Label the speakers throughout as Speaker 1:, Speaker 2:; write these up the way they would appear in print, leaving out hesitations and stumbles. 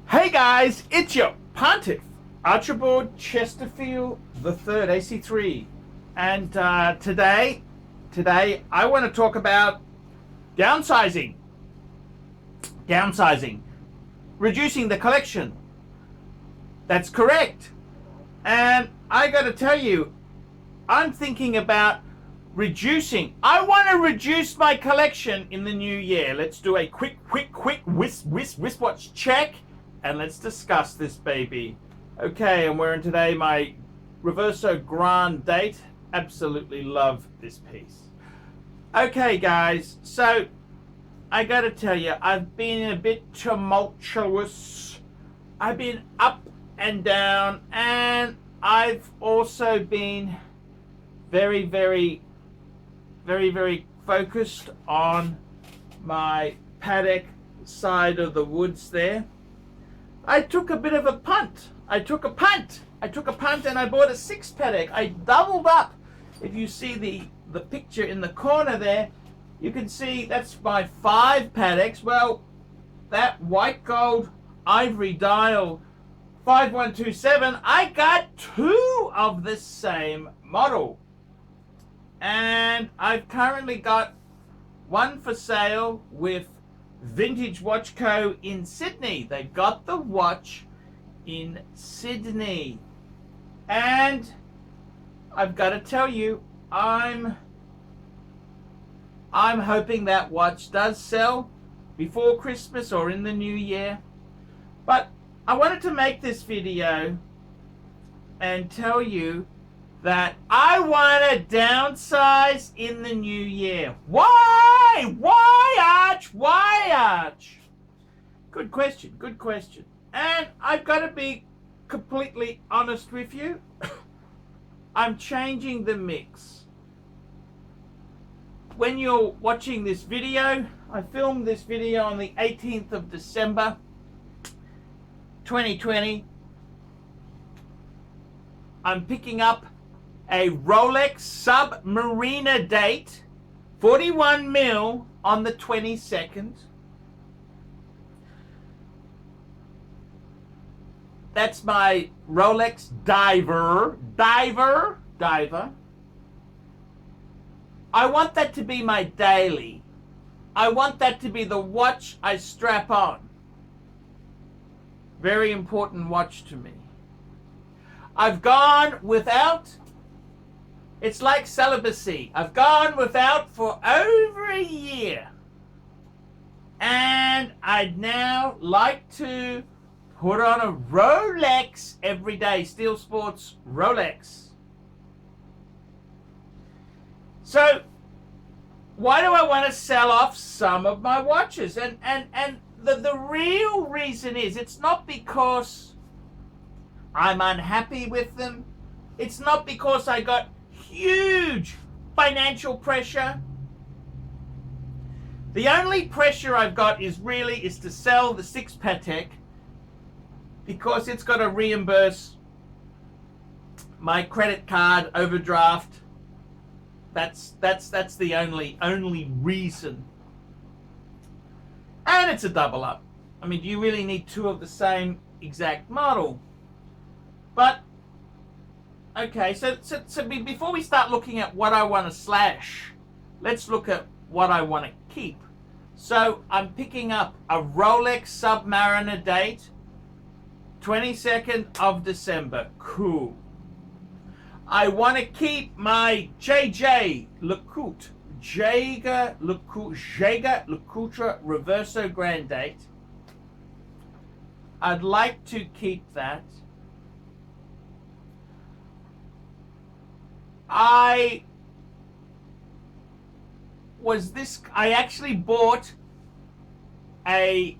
Speaker 1: Hey guys, it's your Pontiff, Archibald Chesterfield III, AC3. And today I want to talk about downsizing. Downsizing. Reducing the collection. That's correct. And I got to tell you, I'm thinking about reducing. I want to reduce my collection in the new year. Let's do a quick wristwatch check. And let's discuss this baby. Okay, I'm wearing today my Reverso Grand Date. Absolutely love this piece. Okay, guys, so I gotta tell you, I've been a bit tumultuous. I've been up and down, and I've also been very focused on my paddock side of the woods there. I took a bit of a punt. I took a punt and I bought a 6 paddock. I doubled up. If you see the picture in the corner there, you can see that's my 5 paddocks. Well, that white gold ivory dial 5127, I got 2 of the same model. And I've currently got one for sale with Vintage Watch Co. in Sydney. They've got the watch in Sydney. And I've got to tell you, I'm hoping that watch does sell before Christmas or in the new year. But I wanted to make this video and tell you that I want to downsize in the new year. Why? Why, Arch? Why, Arch? Good question, good question. And I've got to be completely honest with you. I'm changing the mix. When you're watching this video, I filmed this video on the 18th of December, 2020. I'm picking up a Rolex Submariner date, 41 mil on the 22nd. That's my Rolex diver. I want that to be my daily. I want that to be the watch I strap on. Very important watch to me. I've gone without. It's like celibacy. I've gone without for over a year. And I'd now like to put on a Rolex every day. Steel Sports Rolex. So, why do I want to sell off some of my watches? And the real reason is, it's not because I'm unhappy with them. It's not because I got huge financial pressure. The only pressure I've got is to sell the 6 Patek, because it's got to reimburse my credit card overdraft. That's the only reason. And it's a double up. I mean, do you really need 2 of the same exact model? But okay, so before we start looking at what I want to slash, let's look at what I want to keep. So I'm picking up a Rolex Submariner date, 22nd of December. Cool. I want to keep my Jaeger LeCoultre Reverso Grand Date. I'd like to keep that. I actually bought a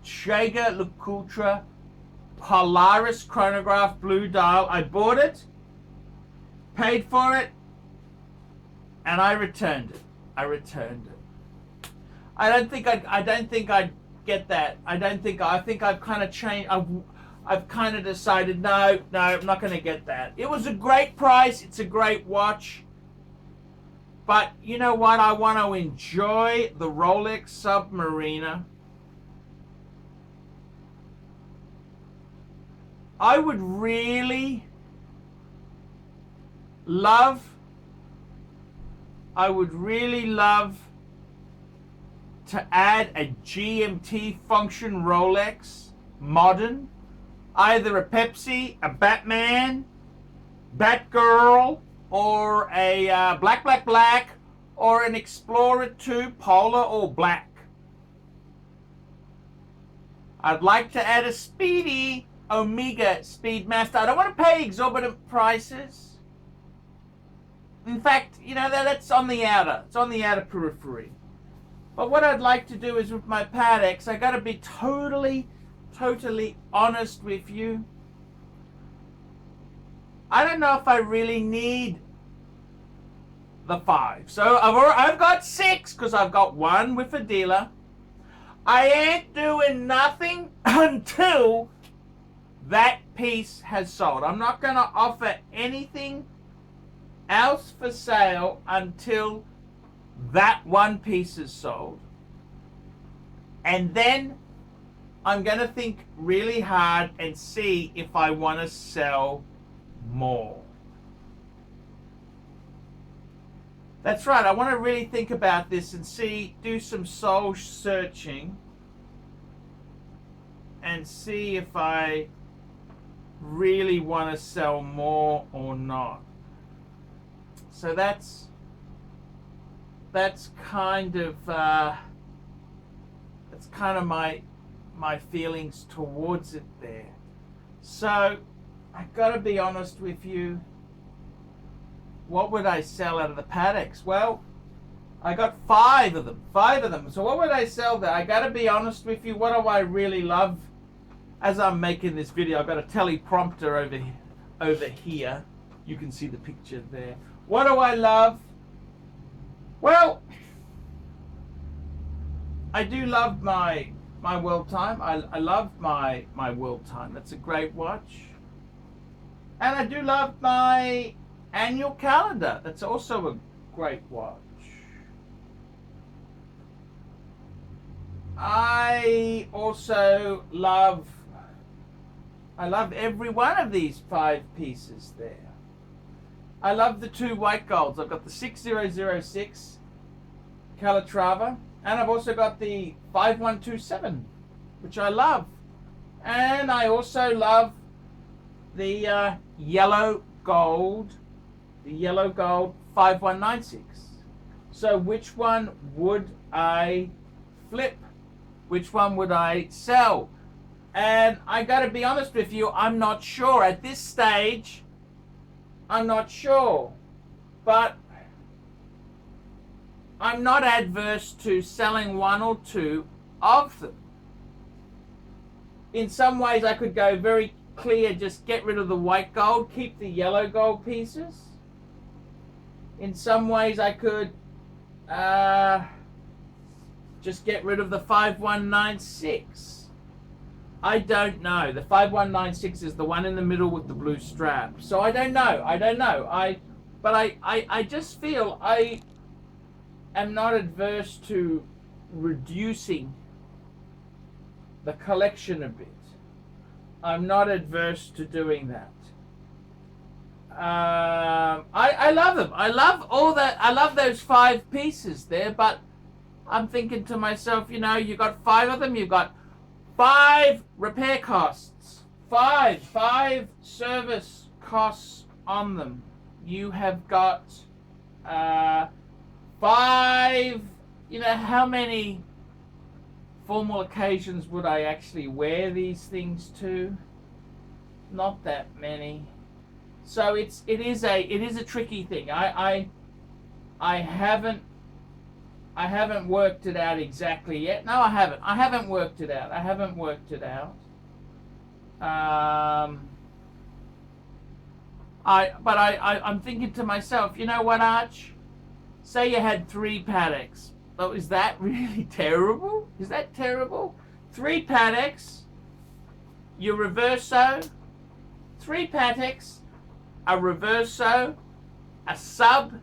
Speaker 1: Jaeger LeCoultre Polaris chronograph blue dial. I bought it, paid for it, and I returned it. I don't think I'd get that. I think I've kind of changed. I've kind of decided, no, I'm not going to get that. It was a great price. It's a great watch. But you know what? I want to enjoy the Rolex Submariner. I would really love to add a GMT function Rolex modern, either a Pepsi, a Batman, Batgirl, or a black, or an Explorer 2 Polar or black. I'd like to add a Speedy Omega Speedmaster. I don't want to pay exorbitant prices. In fact, you know, that's on the outer. It's on the outer periphery. But what I'd like to do is with my Patek's, I got to be totally honest with you. I don't know if I really need the 5. So I've got 6 because I've got 1 with a dealer. I ain't doing nothing until that piece has sold. I'm not going to offer anything else for sale until that one piece is sold. And then I'm going to think really hard and see if I want to sell more. That's right. I want to really think about this and do some soul searching and see if I really want to sell more or not. So that's kind of my feelings towards it there. So I gotta be honest with you. What would I sell out of the Patek's? Well, I got 5 of them. So what would I sell there? I gotta be honest with you. What do I really love? As I'm making this video, I've got a teleprompter over here. You can see the picture there. What do I love? Well, I do love my World Time. I love my World Time. That's a great watch. And I do love my annual calendar. That's also a great watch. I also love every one of these 5 pieces there. I love the 2 white golds. I've got the 6006 Calatrava, and I've also got the 5127, which I love. And I also love the yellow gold 5196. So which one would I flip? Which one would I sell? And I gotta be honest with you, I'm not sure. At this stage, I'm not sure. But I'm not adverse to selling 1 or 2 of them. In some ways, I could go very clear, just get rid of the white gold, keep the yellow gold pieces. In some ways, I could just get rid of the 5196. I don't know. The 5196 is the one in the middle with the blue strap. So I don't know. But I just feel I am not adverse to reducing the collection a bit. I'm not adverse to doing that. I love them. I love all that. I love those 5 pieces there. But I'm thinking to myself, you know, you got 5 of them. You've got 5 repair costs, 5 service costs on them. You have got 5. You know, how many formal occasions would I actually wear these things to? Not that many. So it is a tricky thing. I haven't worked it out exactly yet. No, I haven't. I haven't worked it out. I'm thinking to myself, you know what, Arch? Say you had 3 Patek's. Oh, is that really terrible? Is that terrible? 3 Patek's, your Reverso, 3 Patek's, a Reverso, a sub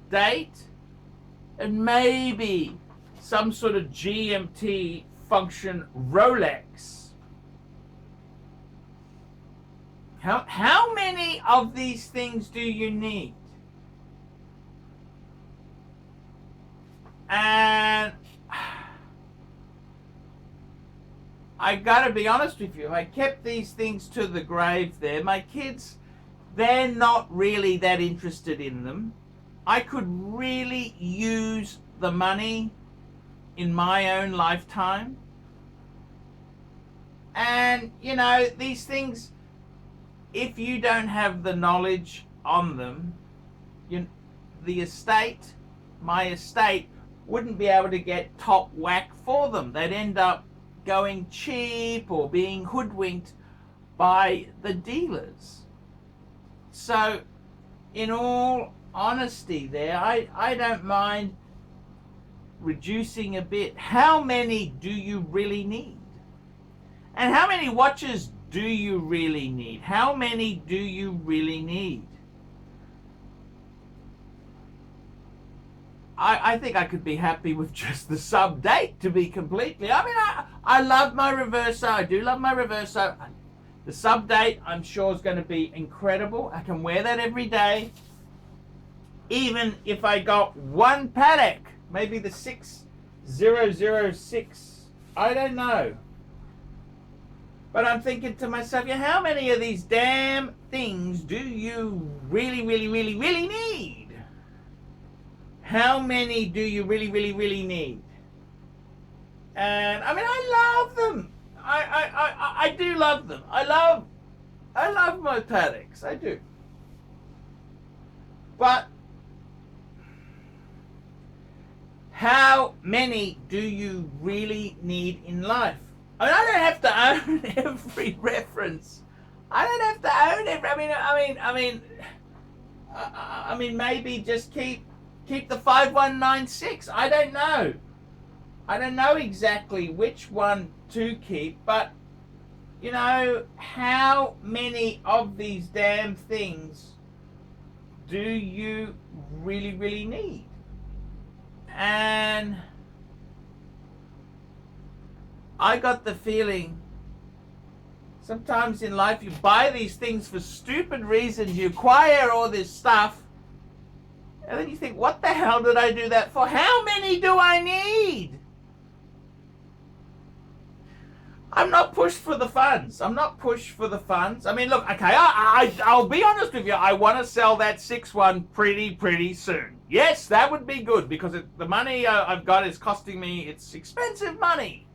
Speaker 1: date, and maybe some sort of GMT function Rolex. How many of these things do you need? And I gotta be honest with you, I kept these things to the grave there. My kids, they're not really that interested in them. I could really use the money in my own lifetime. And, you know, these things, if you don't have the knowledge on them, the estate, my estate, wouldn't be able to get top whack for them. They'd end up going cheap or being hoodwinked by the dealers. So, in all honesty there, I don't mind reducing a bit. How many do you really need? And how many watches do you really need? How many do you really need? I think I could be happy with just the sub date, to be completely. I mean, I love my Reverso. I do love my Reverso. The sub date, I'm sure, is going to be incredible. I can wear that every day. Even if I got one paddock, maybe the 6006. I don't know. But I'm thinking to myself, yeah, how many of these damn things do you really, really, really, really need? How many do you really, really, really need? And I mean, I love them. I do love them. I love my paddocks. I do. But how many do you really need in life? I mean, I don't have to own every reference. I don't have to own every. I mean, maybe just keep the 5196. I don't know. I don't know exactly which one to keep, but you know, how many of these damn things do you really, really need? And I got the feeling sometimes in life you buy these things for stupid reasons, you acquire all this stuff, and then you think, what the hell did I do that for? How many do I need? I'm not pushed for the funds. I'm not pushed for the funds. I mean, look, okay, I'll be honest with you. I want to sell that 6-1 pretty soon. Yes, that would be good because the money I've got is costing me, it's expensive money.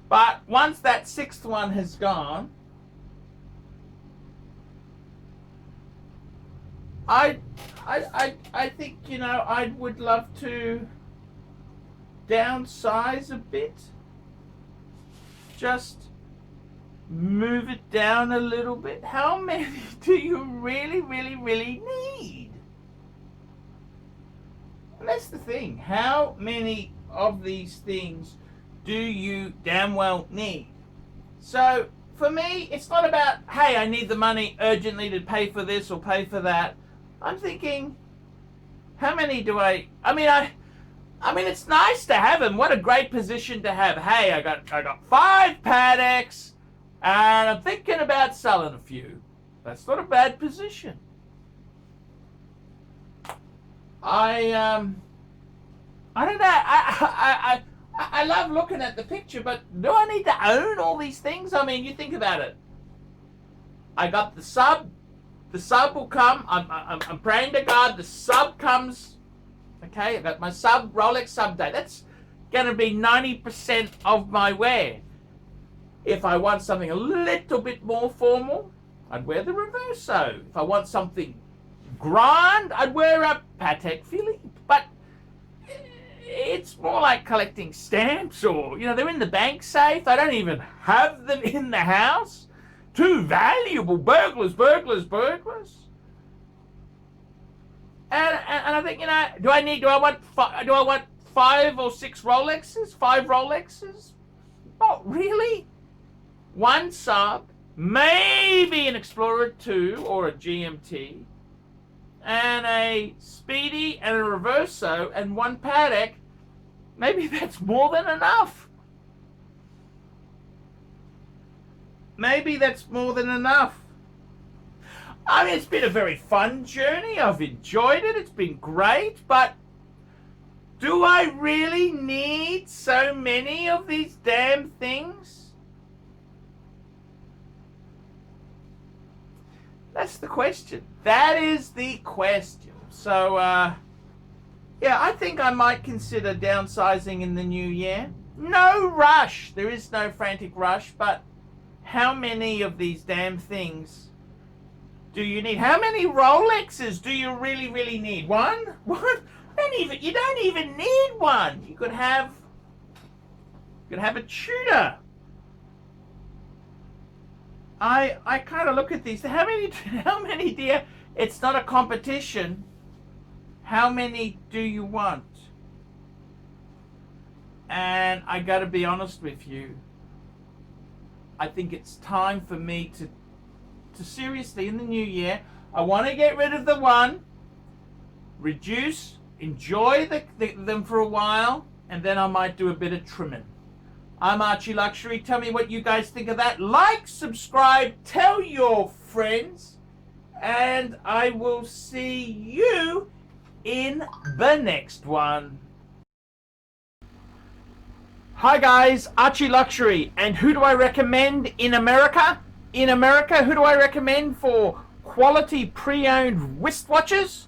Speaker 1: But once that 6th one has gone, I think, you know, I would love to downsize a bit. Just move it down a little bit. How many do you really, really, really need? And that's the thing. How many of these things do you damn well need? So for me, it's not about, hey, I need the money urgently to pay for this or pay for that. I'm thinking, how many do I mean, it's nice to have them. What a great position to have. Hey, I got 5 paddocks, and I'm thinking about selling a few. That's not a bad position. I don't know. I love looking at the picture, but do I need to own all these things? I mean, you think about it. I got the sub. The sub will come. I'm praying to God the sub comes. Okay, I got my sub, Rolex sub date. That's going to be 90% of my wear. If I want something a little bit more formal, I'd wear the Reverso. If I want something grand, I'd wear a Patek Philippe. But it's more like collecting stamps, or, you know, they're in the bank safe. I don't even have them in the house. Too valuable. Burglars. And I think, you know, do I want 5 or 6 Rolexes? 5 Rolexes? Not really. 1 sub, maybe an Explorer 2 or a GMT, and a Speedy and a Reverso and 1 paddock. Maybe that's more than enough. maybe that's more than enough. I mean, it's been a very fun journey. I've enjoyed it. It's been great, but do I really need so many of these damn things? That's the question. That is the question. So, yeah, I think I might consider downsizing in the new year. No rush. There is no frantic rush, but how many of these damn things do you need? How many Rolexes do you really need? One? What? You don't even need one. You could have a Tudor. I kind of look at these. How many, dear? It's not a competition. How many do you want? And I got to be honest with you. I think it's time for me to seriously, in the new year, I want to get rid of the one, reduce, enjoy them for a while, and then I might do a bit of trimming. I'm ArchieLuxury. Tell me what you guys think of that. Like, subscribe, tell your friends, and I will see you in the next one. Hi guys, ArchieLuxury, and who do I recommend in America? In America, who do I recommend for quality pre-owned wristwatches?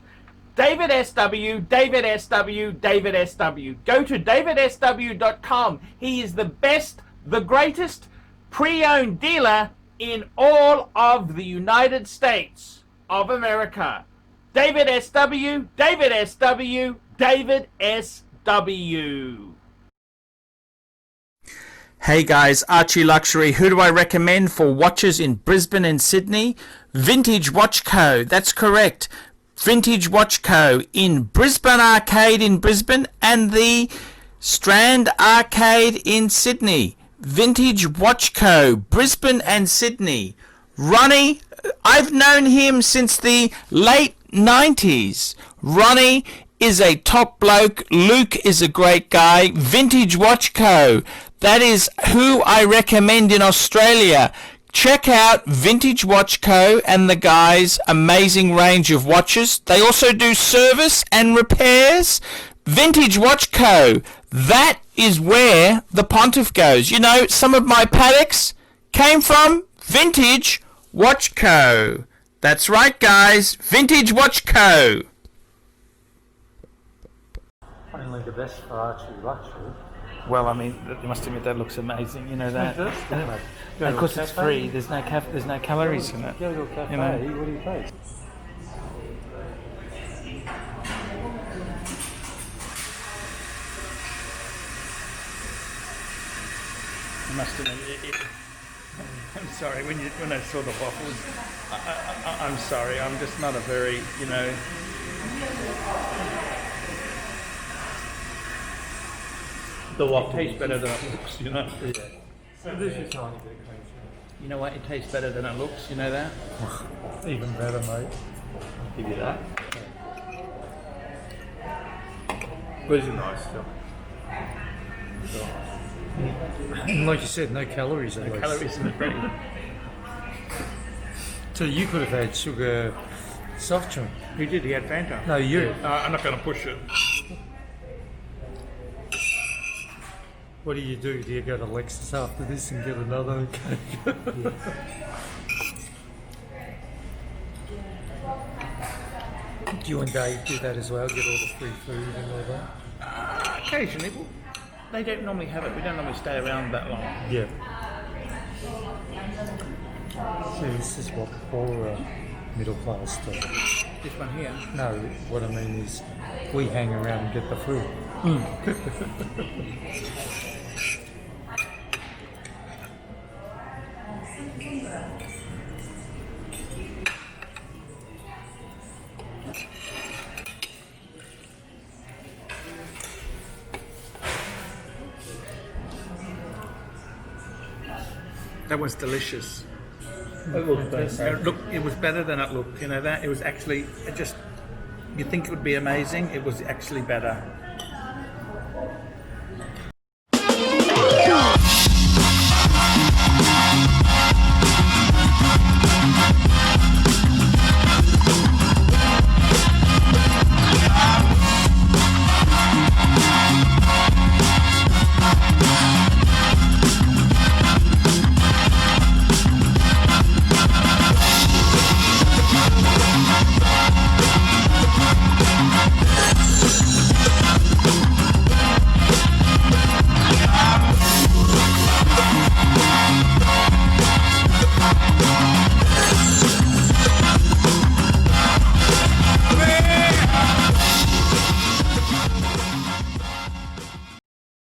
Speaker 1: David SW, David SW, David SW. Go to davidsw.com. He is the best, the greatest pre-owned dealer in all of the United States of America. David SW, David SW, David SW. Hey guys, ArchieLuxury. Who do I recommend for watches in Brisbane and Sydney? Vintage Watch Co. That's correct. Vintage Watch Co. in Brisbane Arcade in Brisbane and the Strand Arcade in Sydney. Vintage Watch Co. Brisbane and Sydney. Ronnie, I've known him since the late 90s. Ronnie is a top bloke. Luke is a great guy. Vintage Watch Co. That is who I recommend in Australia. Check out Vintage Watch Co. and the guys' amazing range of watches. They also do service and repairs. Vintage Watch Co. That is where the pontiff goes. You know, some of my Patek's came from Vintage Watch Co. That's right, guys. Vintage Watch Co.
Speaker 2: Only the best for ArchieLuxury.
Speaker 1: Well, I mean, you must admit that looks amazing. You know that. And of course, it's free. There's no calories in it.
Speaker 2: Go to a cafe.
Speaker 1: You know?
Speaker 2: What do you pay?
Speaker 1: I must admit, I'm sorry when I saw the waffles. I'm sorry. I'm just not a very, you know. The waffle tastes better than it looks, you know.
Speaker 2: Yeah. So this is tiny bit of cream.
Speaker 1: You know what? It tastes better than it looks. You know that.
Speaker 2: Even better, mate.
Speaker 1: I'll give you that.
Speaker 2: But it's nice still. And like you said, no calories at least.
Speaker 1: Calories in the free.
Speaker 2: So you could have had sugar soft drink.
Speaker 1: Who did? He had Fanta.
Speaker 2: No, you.
Speaker 1: I'm not going to push it.
Speaker 2: What do? Do you go to Lexus after this and get another cake? Yeah. Do you and Dave do that as well? Get all the free food and all that?
Speaker 1: Occasionally. Well, they don't normally have it. We don't normally stay around that long.
Speaker 2: Yeah. See, this is what poor middle class do.
Speaker 1: This one here.
Speaker 2: No, what I mean is we hang around and get the food.
Speaker 1: That was delicious. It was better than it looked. You know that it was actually. You'd think it would be amazing. It was actually better.